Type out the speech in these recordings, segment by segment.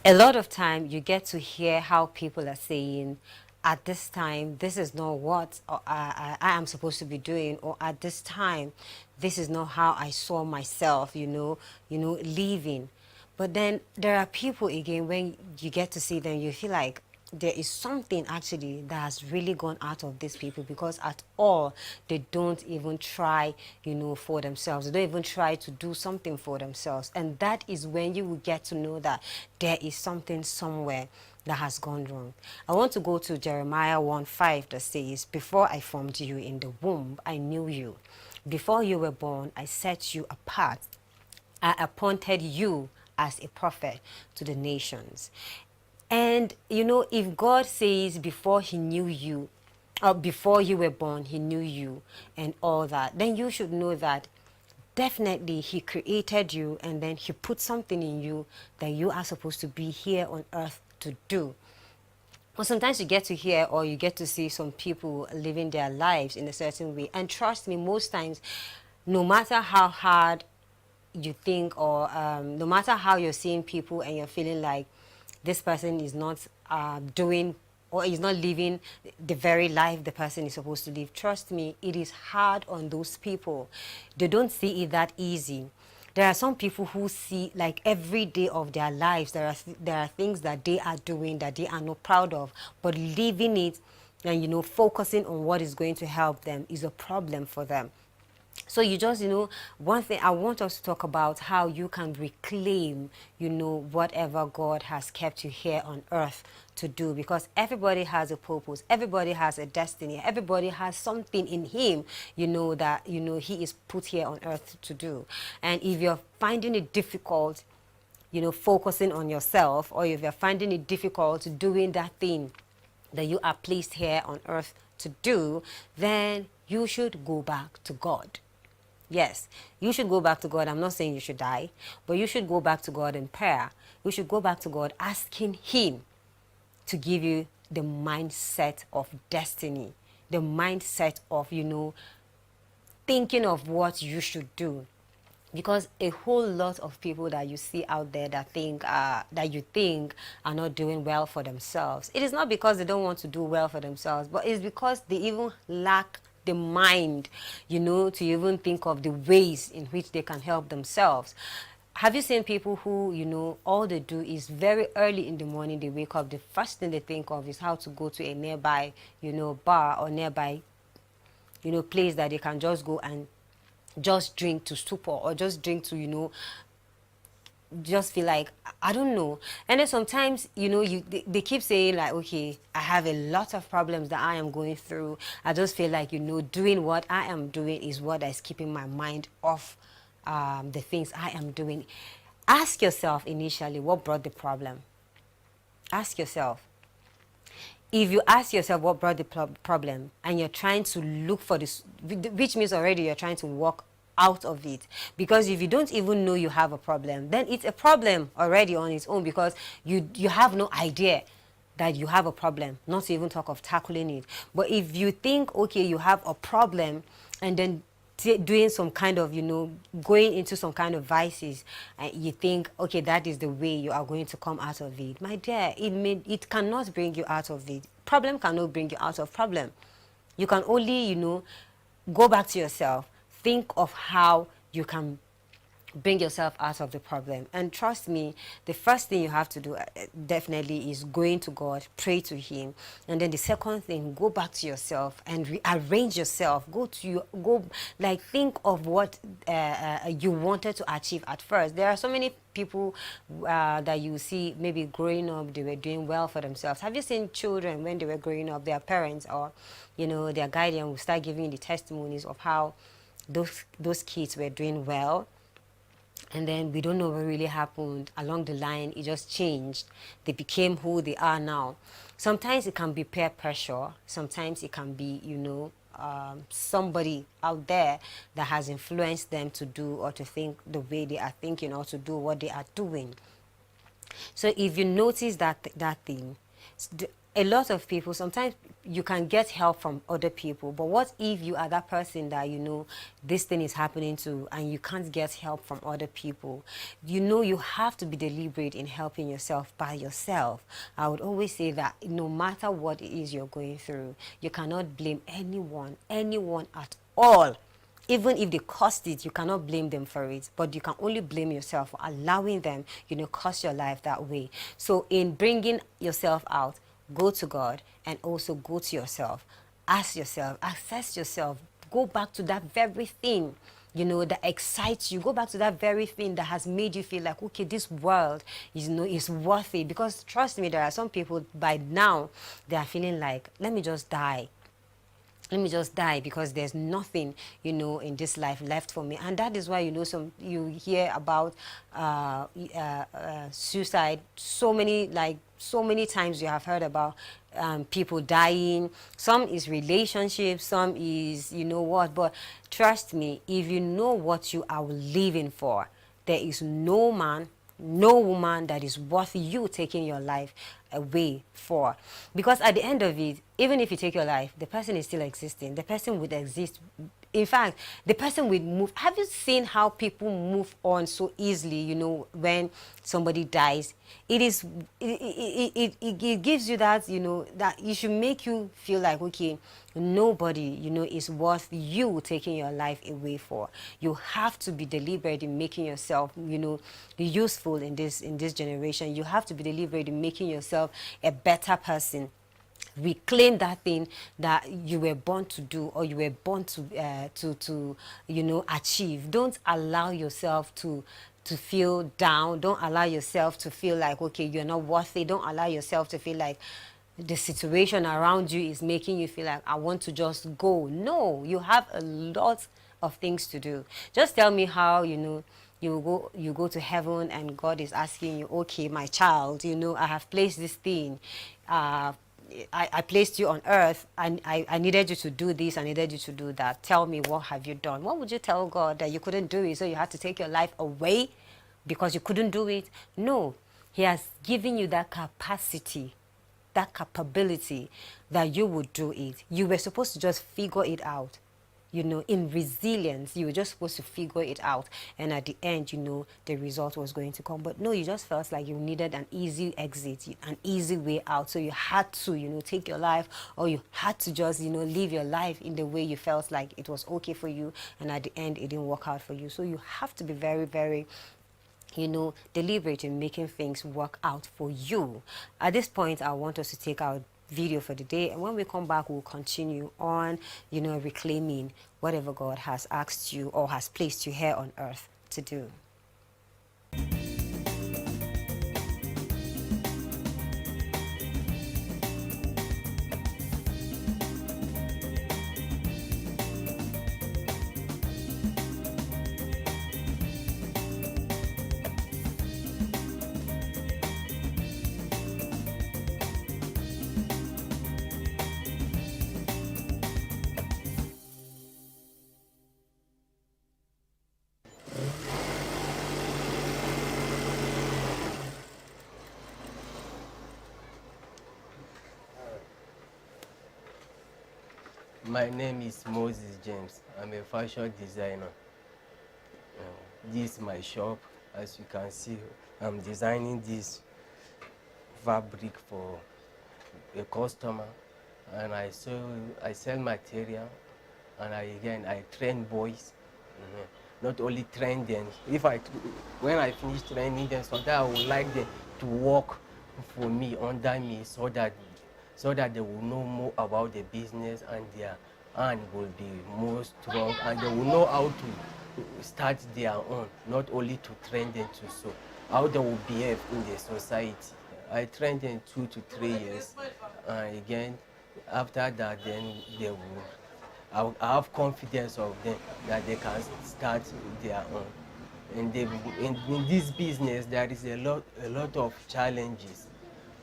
a lot of time you get to hear how people are saying, at this time this is not what I am supposed to be doing, or at this time this is not how I saw myself, living. But then there are people again, when you get to see them, you feel like there is something actually that has really gone out of these people, because at all they don't even try, for themselves. They don't even try to do something for themselves. And that is when you will get to know that there is something somewhere that has gone wrong. I want to go to Jeremiah 1:5 that says, before I formed you in the womb, I knew you. Before you were born, I set you apart. I appointed you as a prophet to the nations. And if God says before he knew you, or before you were born, he knew you and all that, then you should know that definitely he created you, and then he put something in you that you are supposed to be here on earth to do. Well, sometimes you get to hear or you get to see some people living their lives in a certain way. And trust me, most times, no matter how hard you think, or no matter how you're seeing people and you're feeling like this person is not doing, or is not living the very life the person is supposed to live, trust me, it is hard on those people. They don't see it that easy. There are some people who see, like, every day of their lives, there are things that they are doing that they are not proud of, but living it and focusing on what is going to help them is a problem for them. So you just, one thing I want us to talk about, how you can reclaim, whatever God has kept you here on earth to do, because everybody has a purpose, everybody has a destiny, everybody has something in him, that, he is put here on earth to do. And if you're finding it difficult, focusing on yourself, or if you're finding it difficult doing that thing that you are placed here on earth to do, then you should go back to God. Yes, you should go back to God. I'm not saying you should die, but you should go back to God in prayer. You should go back to God asking him to give you the mindset of destiny, the mindset of, thinking of what you should do. Because a whole lot of people that you see out there that you think are not doing well for themselves, it is not because they don't want to do well for themselves, but it's because they even lack the mind, to even think of the ways in which they can help themselves. Have you seen people who, all they do is very early in the morning, they wake up, the first thing they think of is how to go to a nearby, bar, or nearby, place that they can just go and just drink to stupor, or just drink to, just feel like, I don't know. And then sometimes, they keep saying like, okay, I have a lot of problems that I am going through. I just feel like, doing what I am doing is what is keeping my mind off the things I am doing. Ask yourself initially, what brought the problem? Ask yourself. If you ask yourself what brought the problem, and you're trying to look for this, which means already you're trying to walk out of it. Because if you don't even know you have a problem, then it's a problem already on its own, because you have no idea that you have a problem, not to even talk of tackling it. But if you think, okay, you have a problem, and then doing some kind of, going into some kind of vices, and you think, okay, that is the way you are going to come out of it. My dear, it cannot bring you out of it. Problem cannot bring you out of problem. You can only, go back to yourself, think of how you can bring yourself out of the problem. And trust me, the first thing you have to do definitely is going to God, pray to him. And then the second thing, go back to yourself and rearrange yourself. Think of what you wanted to achieve at first. There are so many people that you see maybe growing up, they were doing well for themselves. Have you seen children when they were growing up, their parents or their guardian will start giving the testimonies of how those kids were doing well, and then we don't know what really happened along the line. It just changed. They became who they are now. Sometimes it can be peer pressure. Sometimes it can be, somebody out there that has influenced them to do or to think the way they are thinking, or to do what they are doing. So if you notice that thing, a lot of people, sometimes you can get help from other people, but what if you are that person that this thing is happening to and you can't get help from other people? You have to be deliberate in helping yourself by yourself. I would always say that no matter what it is you're going through, you cannot blame anyone at all. Even if they caused it, you cannot blame them for it, but you can only blame yourself for allowing them, cause your life that way. So in bringing yourself out, go to God and also go to yourself. Ask yourself, assess yourself, go back to that very thing, that excites you. Go back to that very thing that has made you feel like, okay, this world is worth it. Because trust me, there are some people by now, they are feeling like, let me just die, because there's nothing in this life left for me. And that is why you hear about suicide so many times. You have heard about people dying. Some is relationships, some is what. But trust me, if you know what you are living for, there is no man, no woman that is worth you taking your life away for. Because at the end of it, even if you take your life, the person is still existing. The person would exist. In fact, the person will move. Have you seen how people move on so easily, when somebody dies? It gives you that, that it should make you feel like, okay, nobody, is worth you taking your life away for. You have to be deliberate in making yourself, useful in this generation. You have to be deliberate in making yourself a better person. Reclaim that thing that you were born to do, or you were born to achieve. Don't allow yourself to feel down. Don't allow yourself to feel like, okay, you're not worth it. Don't allow yourself to feel like the situation around you is making you feel like, I want to just go. No, you have a lot of things to do. Just tell me how, you go to heaven and God is asking you, okay, my child, I have placed this thing. I placed you on earth, and I needed you to do this, I needed you to do that. Tell me, what have you done? What would you tell God? That you couldn't do it, so you had to take your life away because you couldn't do it? No. He has given you that capacity, that capability, that you would do it. You were supposed to just figure it out. In resilience, you were just supposed to figure it out. And at the end, the result was going to come. But no, you just felt like you needed an easy exit, an easy way out. So you had to, take your life, or you had to just, live your life in the way you felt like it was okay for you. And at the end, it didn't work out for you. So you have to be very, very deliberate in making things work out for you. At this point, I want us to take our video for the day, and when we come back, we'll continue on reclaiming whatever God has asked you or has placed you here on earth to do. My name is Moses James. I'm a fashion designer. This is my shop. As you can see, I'm designing this fabric for a customer, and I sell material, and I train boys. Not only train them. When I finish training them, sometimes I would like them to work for me, under me, so that they will know more about the business, and their hand will be more strong, and they will know how to start their own, not only to train them to sew, how they will behave in the society. I trained them 2 to 3 years, and again, after that, then they will, I have confidence of them that they can start their own. And in this business, there is a lot of challenges.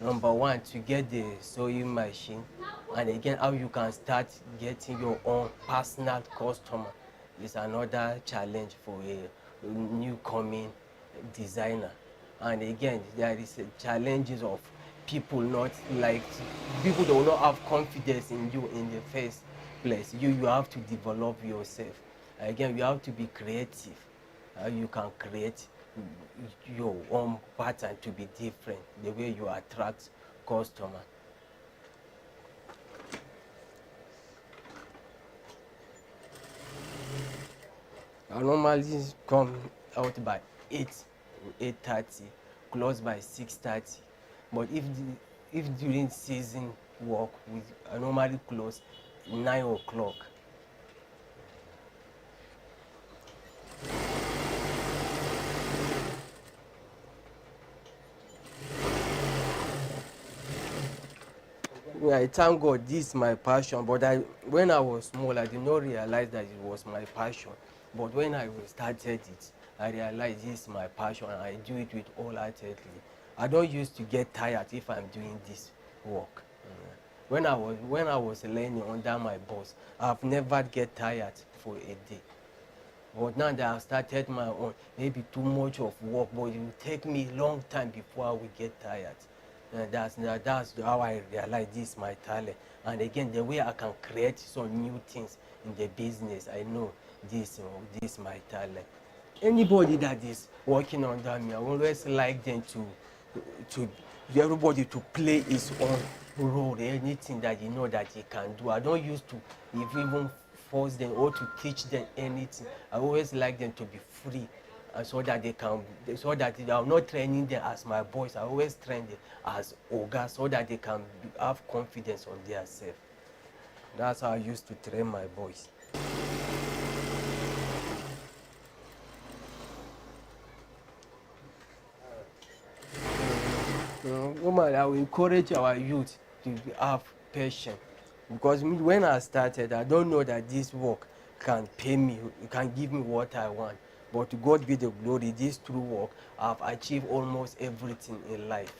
Number one, to get the sewing machine, and again, how you can start getting your own personal customer is another challenge for a new coming designer. And again, there is challenges of people not like people do not have confidence in you in the first place. You have to develop yourself. Again, you have to be creative. You can create your own pattern to be different, the way you attract customer. I normally come out by 8, 8:30, close by 6:30. But if during season work, I normally close 9 o'clock. I thank God this is my passion, but when I was small, I did not realize that it was my passion. But when I started it, I realized this is my passion and I do it with wholeheartedly. I don't used to get tired if I'm doing this work. When I was learning under my boss, I've never get tired for a day. But now that I've started my own, maybe too much of work, but it will take me a long time before I will get tired. And that's how I realize this is my talent. And again, the way I can create some new things in the business, I know this is my talent. Anybody that is working under me, I always like them to everybody to play his own role, anything that you know that he can do. I don't used to even force them or to teach them anything. I always like them to be free, and so that I'm not training them as my boys. I always train them as Oga so that they can have confidence on themselves. That's how I used to train my boys. Normally, I will encourage our youth to have patience, because when I started, I don't know that this work can pay me, can give me what I want. But to God be the glory, this true work, I've achieved almost everything in life.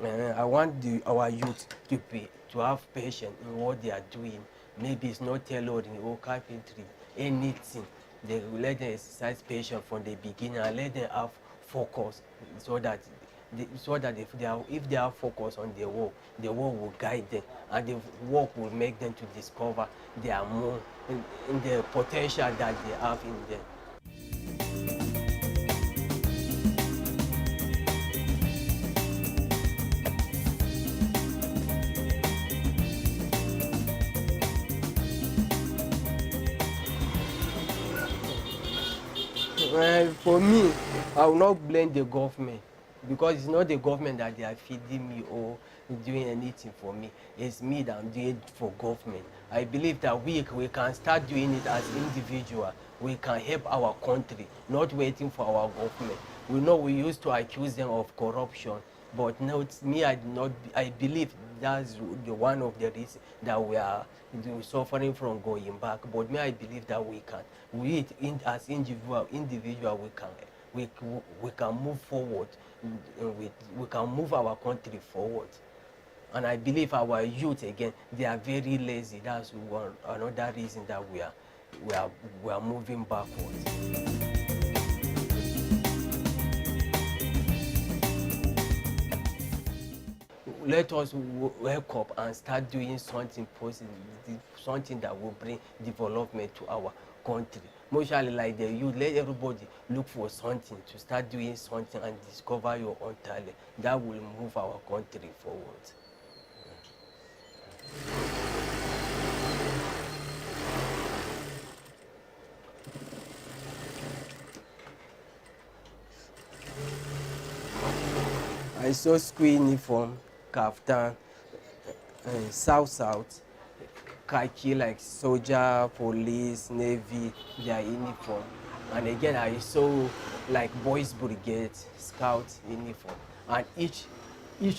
I want our youth to have patience in what they are doing. Maybe it's not tailoring or carpentry, anything. They will let them exercise patience from the beginning and let them have focus, so that if they are focused on the work will guide them, and the work will make them to discover their more in the potential that they have in them. For me, I will not blame the government, because it's not the government that they are feeding me or doing anything for me. It's me that I'm doing it for government. I believe that we can start doing it as individual. We can help our country, not waiting for our government. We know we used to accuse them of corruption, but no, it's me. I believe that's the one of the reasons that we are suffering from going back. But me, I believe that as individual, we can move forward. We can move our country forward. And I believe our youth, again, they are very lazy. That's another reason that we are moving backwards. Let us wake up and start doing something positive, something that will bring development to our country. Mostly like the youth, let everybody look for something to start doing something and discover your own talent. That will move our country forward. I saw school uniform, kaftan, south, khaki like soldier, police, navy, their uniform. And again, I saw like boys brigade, scout uniform. And each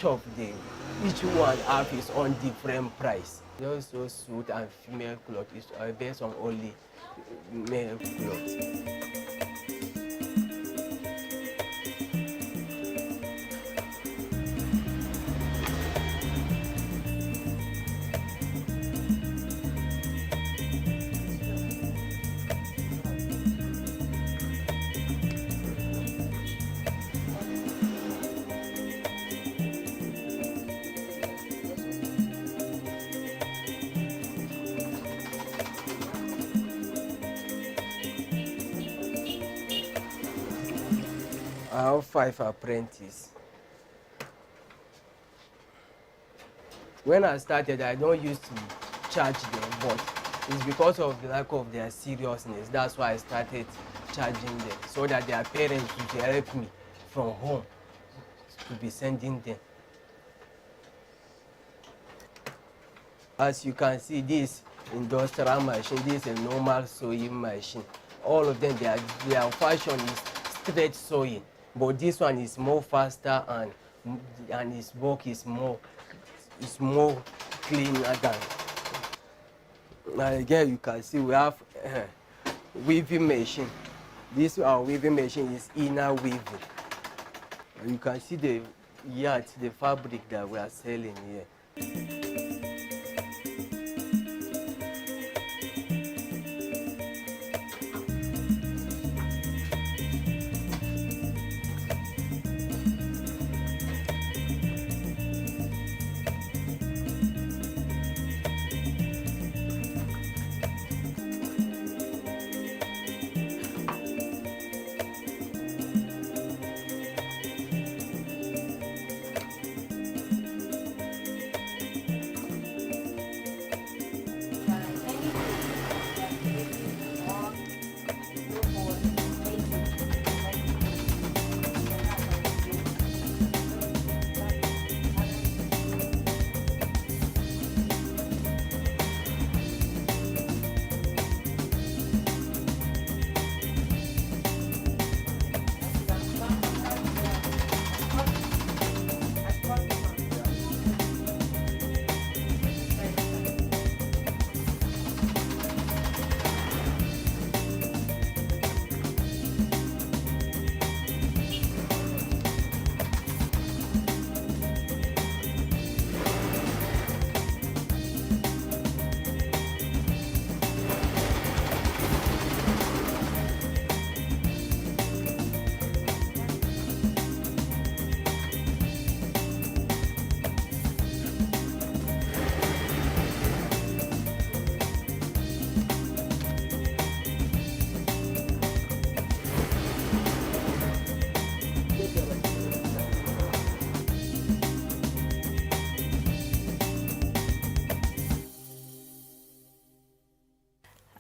one have its own different price. Also suit and female clothes is based on only male clothes. I have 5 apprentices. When I started, I don't used to charge them, but it's because of the lack of their seriousness. That's why I started charging them, so that their parents would help me from home to be sending them. As you can see, this industrial machine, this is a normal sewing machine. All of them, their function is straight sewing, but this one is more faster, and its work is more cleaner than. Now again, you can see we have weaving machine. This our weaving machine is inner weaving. You can see the yarn, the fabric that we are selling here.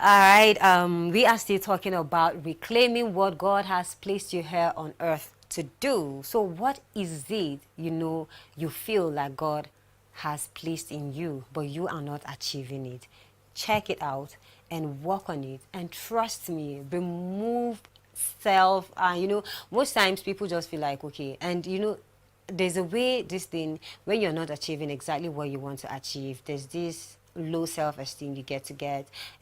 All right, we are still talking about reclaiming what God has placed you here on earth to do. So what is it, you feel like God has placed in you, but you are not achieving it? Check it out and work on it. And trust me, remove self. Most times people just feel like, okay, and there's a way this thing, when you're not achieving exactly what you want to achieve, there's this low self-esteem you get,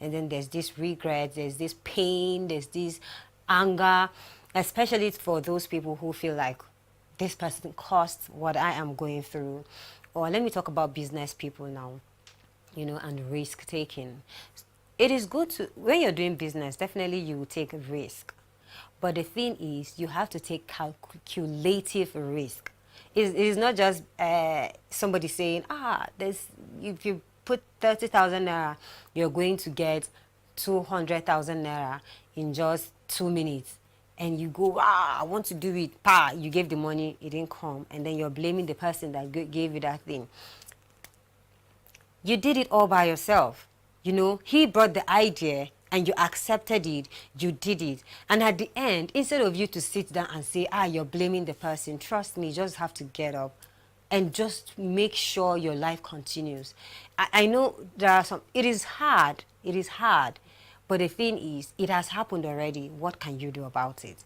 and then there's this regret, there's this pain, there's this anger, especially for those people who feel like this person caused what I am going through. Or let me talk about business people now, and risk taking. It is good to, when you're doing business, definitely you will take risk, but the thing is, you have to take calculative risk. It is not just somebody saying, if you put 30,000 naira, you're going to get 200,000 naira in just 2 minutes. And you go, I want to do it. You gave the money, it didn't come. And then you're blaming the person that gave you that thing. You did it all by yourself. He brought the idea and you accepted it, you did it. And at the end, instead of you to sit down and say, you're blaming the person, trust me, you just have to get up and just make sure your life continues. I know there are it is hard, but the thing is, it has happened already. What can you do about it?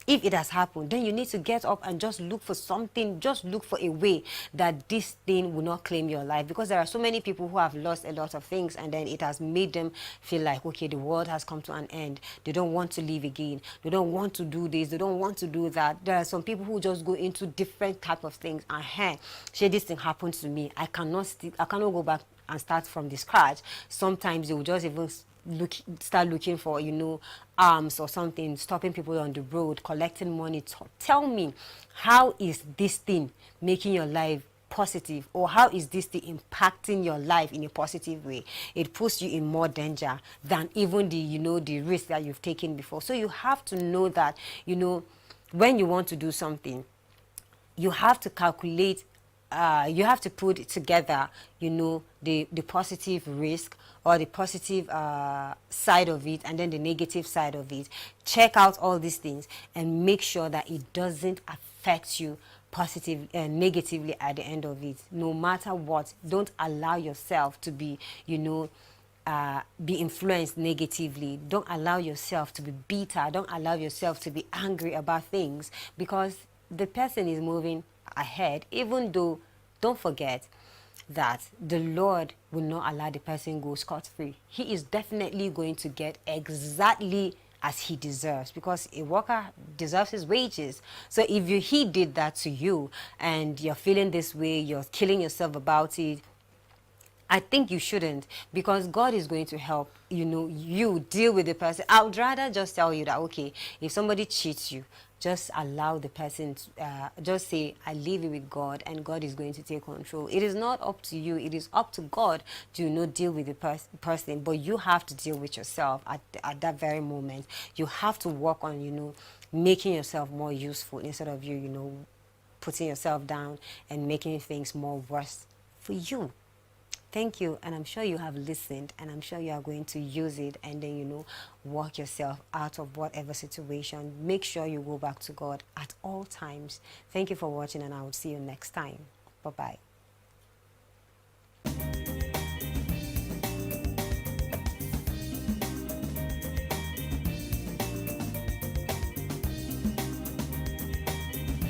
If it has happened, then you need to get up and just look for something, just look for a way that this thing will not claim your life. Because there are so many people who have lost a lot of things, and then it has made them feel like, okay, the world has come to an end. They don't want to live again. They don't want to do this. They don't want to do that. There are some people who just go into different type of things. And hey, this thing happened to me. I cannot go back and start from the scratch. Sometimes they will just even start looking for arms or something, stopping people on the road, collecting money. Tell me, how is this thing making your life positive, or how is this thing impacting your life in a positive way? It puts you in more danger than even the the risk that you've taken before. So you have to know that when you want to do something, you have to calculate, you have to put it together, the positive risk or the positive side of it, and then the negative side of it. Check out all these things and make sure that it doesn't affect you positive negatively at the end of it. No matter what, don't allow yourself to be influenced negatively. Don't allow yourself to be bitter. Don't allow yourself to be angry about things, because the person is moving ahead. Even though, don't forget that the Lord will not allow the person go scot-free. He is definitely going to get exactly as he deserves, because a worker deserves his wages. So if he did that to you and you're feeling this way, you're killing yourself about it, I think you shouldn't, because God is going to help, you deal with the person. I would rather just tell you that, okay, if somebody cheats you, just allow the person to, just say, I leave it with God, and God is going to take control. It is not up to you. It is up to God to deal with the person, but you have to deal with yourself at that very moment. You have to work on, making yourself more useful, instead of you, putting yourself down and making things more worse for you. Thank you, and I'm sure you have listened, and I'm sure you are going to use it, and then work yourself out of whatever situation. Make sure you go back to God at all times. Thank you for watching, and I will see you next time. Bye bye.